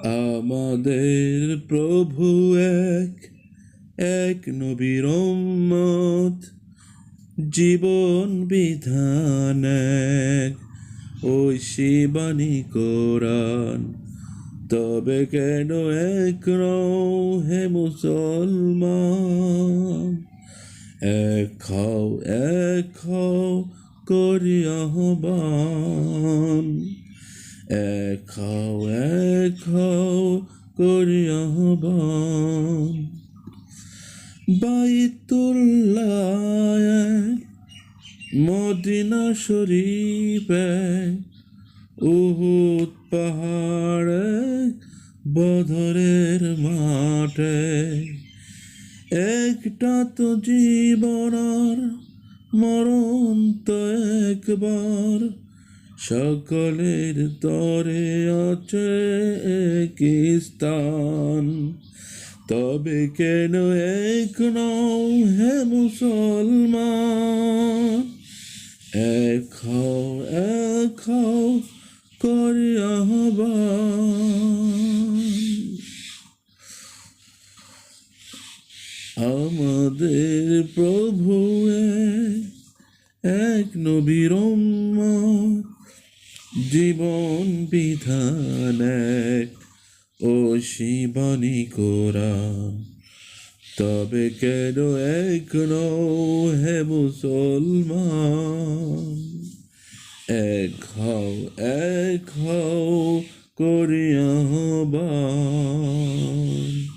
আমাদের প্রভু এক, এক নবীর উম্মত, জীবন বিধান এক, ঐশী বাণী কোরআন। তবে কেন এক নও হে মুসলমান? এক হও করি আহ্বান, এক হও করি আহ্বান। বাইতুল্লাহ এক, মদিনা শরীফ এক, উহুদ পাহাড় এক, বদরের মাঠে। একটা তো জীবন আর মরণ তো একবার, সকলের তরে আছে একই স্থান। তবে কেন এক নও হে মুসলমান? এক হও করি আহ্বান। আমাদের প্রভু এক, এক নবীর উম্মত, জীবন বিধান এক, ঐশী বাণী কোরআন। তবে কেন এক নও হে মুসলমান? এক হও করি আহ্বান।